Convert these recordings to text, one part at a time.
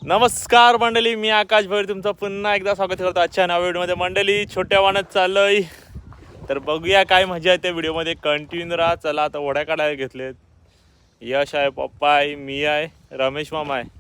नमस्कार मंडळी, मी आकाश भैर तुमचं पुन्हा एकदा स्वागत करतो आजच्या नव्या व्हिडिओमध्ये. मंडळी छोट्या वाहनात चाललोय, तर बघूया काय मजा आहे त्या व्हिडिओमध्ये. कंटिन्यू राहा. चला आता ओढ्या काढायला घेतलेत. यश आहे, पप्पा आहे, मी आहे, रमेश मामा आहे.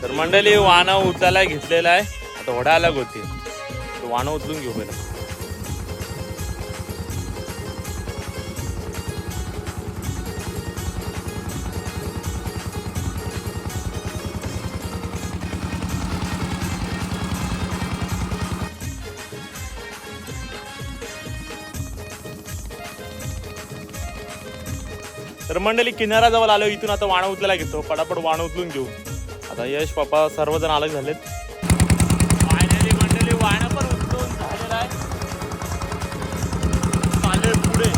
तर मंडळी वाहनं उचलायला घेतलेला आहे. आता ओढा अलग होती, तर वाहनं उचलून घेऊ पहिला. तर मंडळी किनाऱ्याजवळ आलो. इथून आता वाहनं उचलायला घेतो. पटापट वाहनं उचलून घेऊ. आता यश पप्पा सर्वजण अलग झालेत. फायनली मंडळी वाहनं पण उचलून झालेलं आहे. चालले पुढे.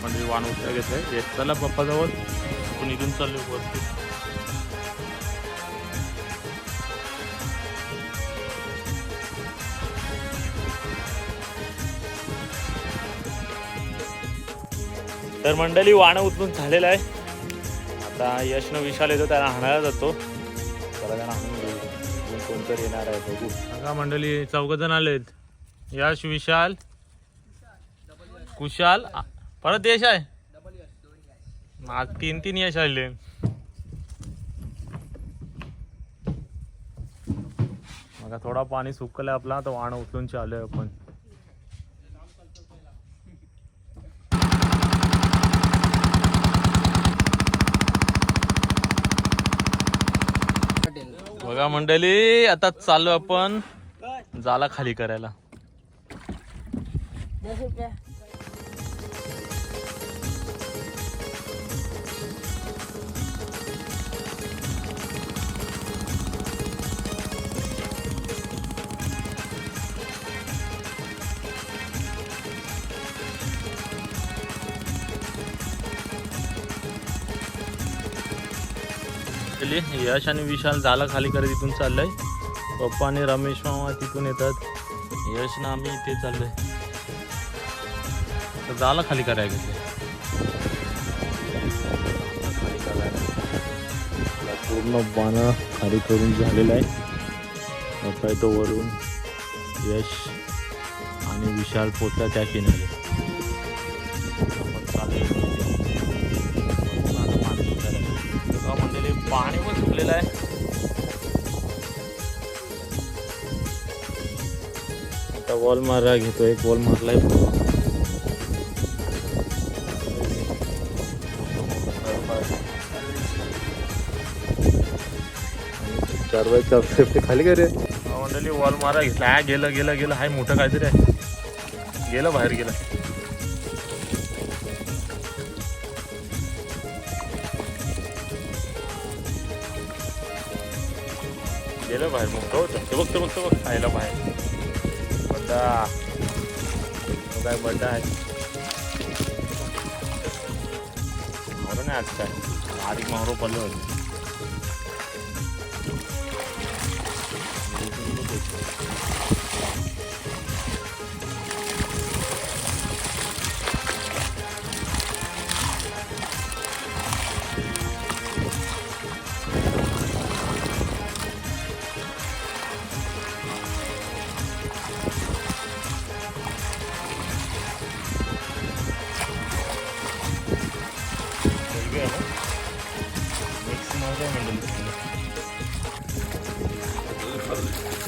म्हणजे वाहन उचला घेतलंय. चला पप्पा जवळ, आपण इथून चाललो वरती. तर मंडळी वाहन उचलून झालेलं आहे. आता यशनं विशाल येतो, त्याला हाणायला जातो. त्याला त्यांना हाणून घेऊ. अजून कोणतरी येणार आहे बघू. बघा मंडळी, 4 जण आलेत. यश, विशाल, कुशाल, परत यश आहे. आज 3 यश आले. मग थोडा पाणी सुकलंय आपला, तर वाहन उचलून चाललोय आपण. बघा मंडळी, आता चाललो आपण जाला खाली करायला. यश आणि विशाल जाला खाली करत इथून चाललंय. पप्पा आणि रमेश मामा तिथून येतात. यश ना आम्ही इथे चाललोय. तर जाला खाली करायला घेतले. पूर्ण पानं खाली करून झालेलं आहे. पप्पा येतो वरून. यश आणि विशाल पोचला त्या किनारे. पाणी पण सुकलेलं आहे. आता वॉल मारा घेतो. एक वॉल मारलाय. 4x4 खाली काय रे मंडळी. वॉल मारा घेतला. हा गेलं गेलं गेलं. हाय मोठं काहीतरी आहे. गेलं बाहेर गेलं. गेलं बाहेर. मोठं होतं ते. बघतो बघतो बघ. खायला बाहेर बड्डा. काय बड्डा आहे. मारो नाही आज काय. आधिक मारो पडलं होतं.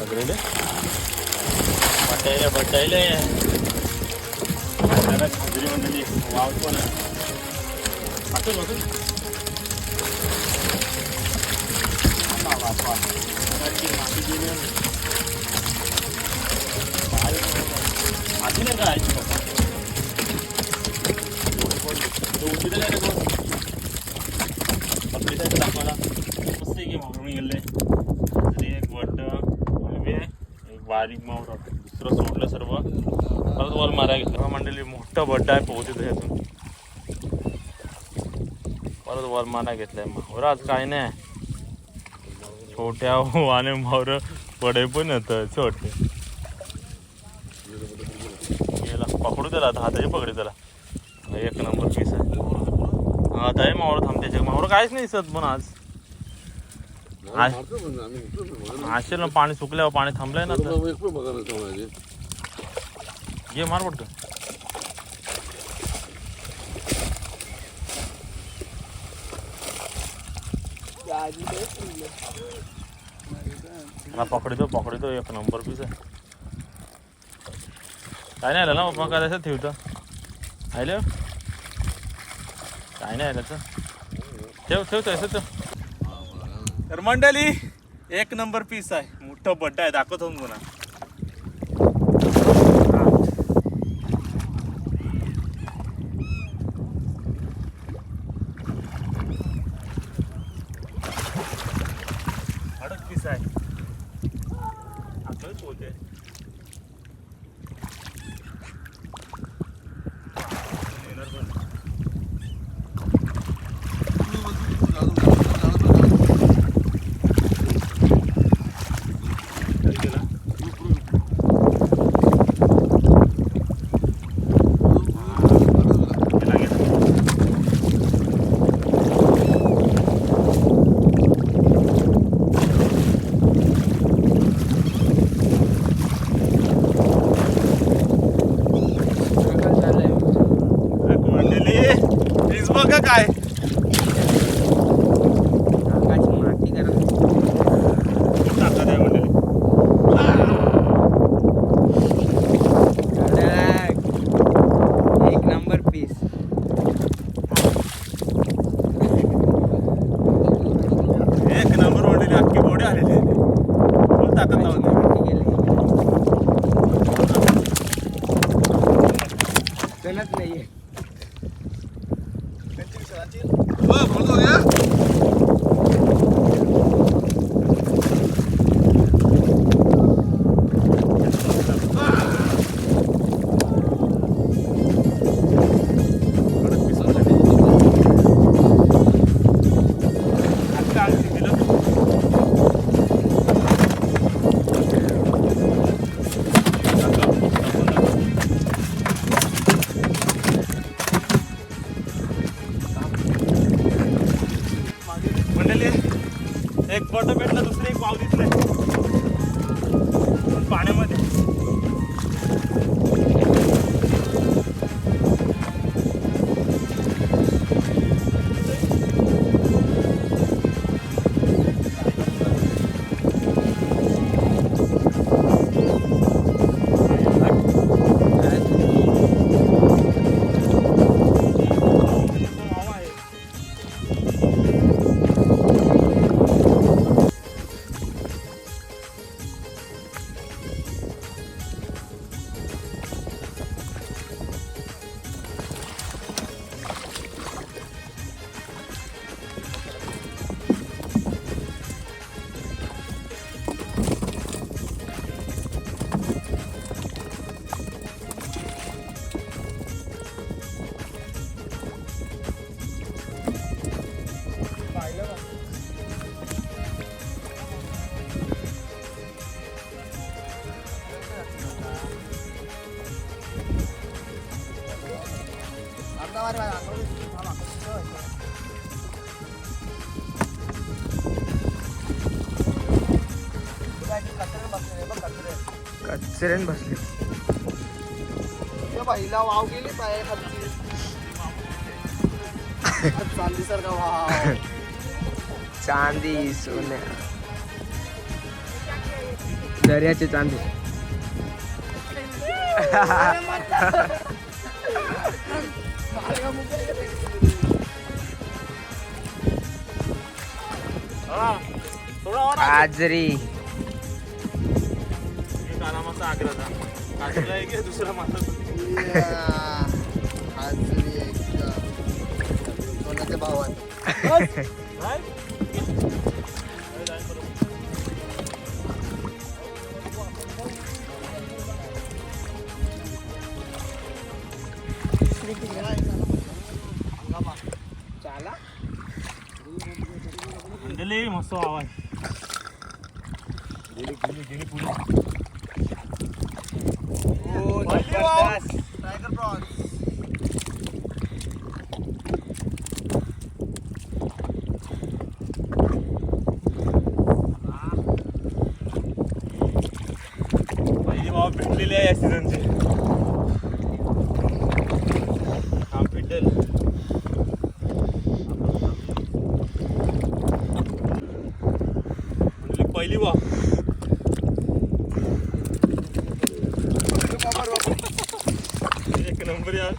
सगळे बटायले बटायले खाजरी मंडळी वाव पण बसून बसून आधी नाही काय दाखवायला मस्त आहे की मावरून गेले एक वट एक बारीक मावरा दुसरं सोडलं सर्व परत बॉल मारायला घेतलं मंडळी मोठा बड्डा आहे पोहते त्याच्यातून परत बॉल मारायला घेतलाय मावरा आज काय नाही छोट्या वाने मावर पडे पण येतं छोटे गेला पकडू त्याला आता हाताची पकडू त्याला एक नंबर पीस आहे आता आहे मावळ थांबते त्याच्या मावळ काहीच नाही दिसत पण आज असेल ना पाणी सुकल्यावर पाणी थांबलंय ना ये मार पडतो पकडतो एक नंबर पीस आहे काय नाही आलं ना मग काय ठेवतं आलं काय नाही आलं ठेव ठेव तर मंडळी एक नंबर पीस आहे मोठं बड्डा आहे दाखवतो पुन्हा अडक पीस आहे आपल्याला पोहते बघा काय माती ताकद आहे म्हणजे एक नंबर पीस एक नंबर म्हणजे अख्खी बोडी आलेली फुल ताकद लावते गणत नाहीये एक बट भेटलं दुसरं एक वाव दिसलंय पाण्यामध्ये कचऱ्यान बसली पहिला वाव गेली पाय खालची चांदी सारखा वाव चांदी सोन्या दर्याचे चांदे. आजरी काला मासा आग्राचा काजूला एक आहे, दुसरा मासा हाजरी एकदम कोणाच्या भावात मंडळी मस्त आवाज टायगर प्रॉन्स पहिली भाव भेटलेली आहे या सीझनचे. हा भेटेल पहिली भाव एक नंबर यार.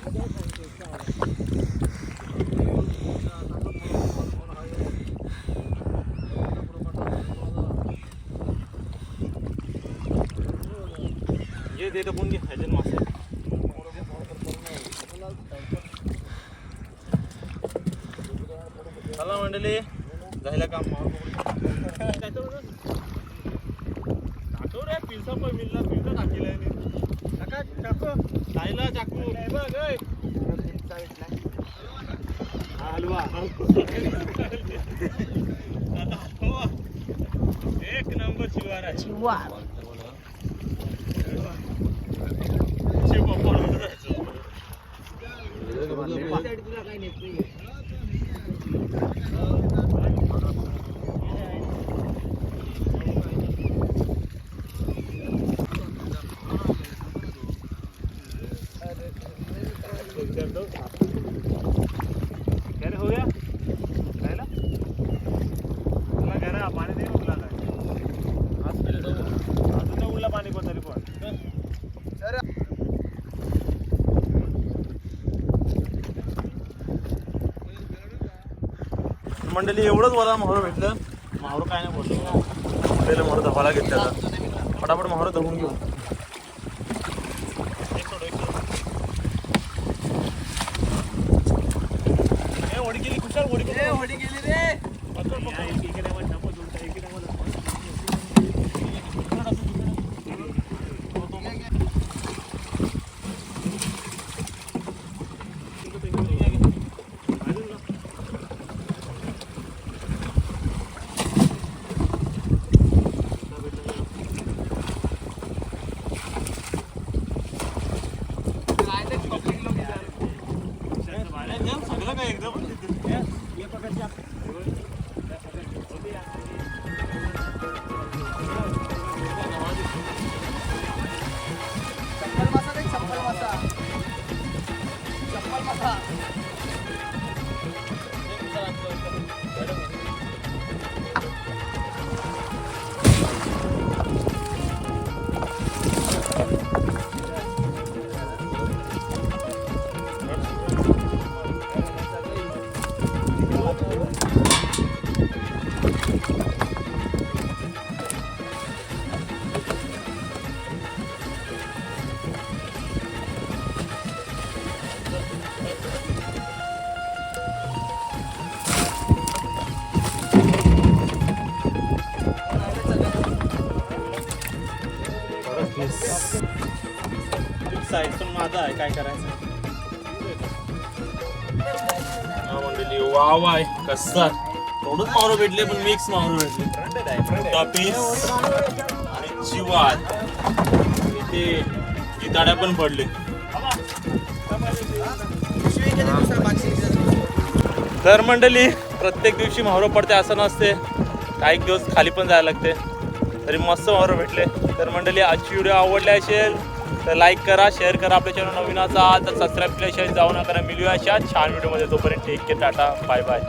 ये दे पण घे ह्याच्यात मासे. चला मंडळी झालं काम. टाकू रे पिलसा पण मिळला पिलसा टाकीला खायला चाकू हलवा एक नंबर शिवार आहे. हो गया खायला तुला घरा पाणी दे उरला काय अजून उरला पाणी पण तरी पण मंडळी एवढंच मला माहूर भेटलं. माहूर काय नाही बोलतो मंडळीला माहूर धवायला घेतलं फटाफट माहूर धवून घेऊ. वडी गेली कुशाल वडी गेली रे. सगळं काय एकदम साईज पण माझा आहे काय करायचं. मंडळी वा वाय कसा थोडंच मावरं भेटले पण मिक्स मावरं भेटले. टॉपीस आणि चिवाल इथे इताड्या पण पडले. तर मंडळी प्रत्येक दिवशी मावरं पडते असं नसते. काही दिवस खाली पण जायला लागते. तरी मस्त मावरं भेटले. तर मंडळी आजची व्हिडिओ आवडली असेल तर लाईक करा, शेअर करा. आपल्या चॅनल नवीन असाल तर सबस्क्राईब केल्याशिवाय जाऊ नका. मिळूया अशा छान व्हिडिओमध्ये. तोपर्यंत take care, tata, bye bye.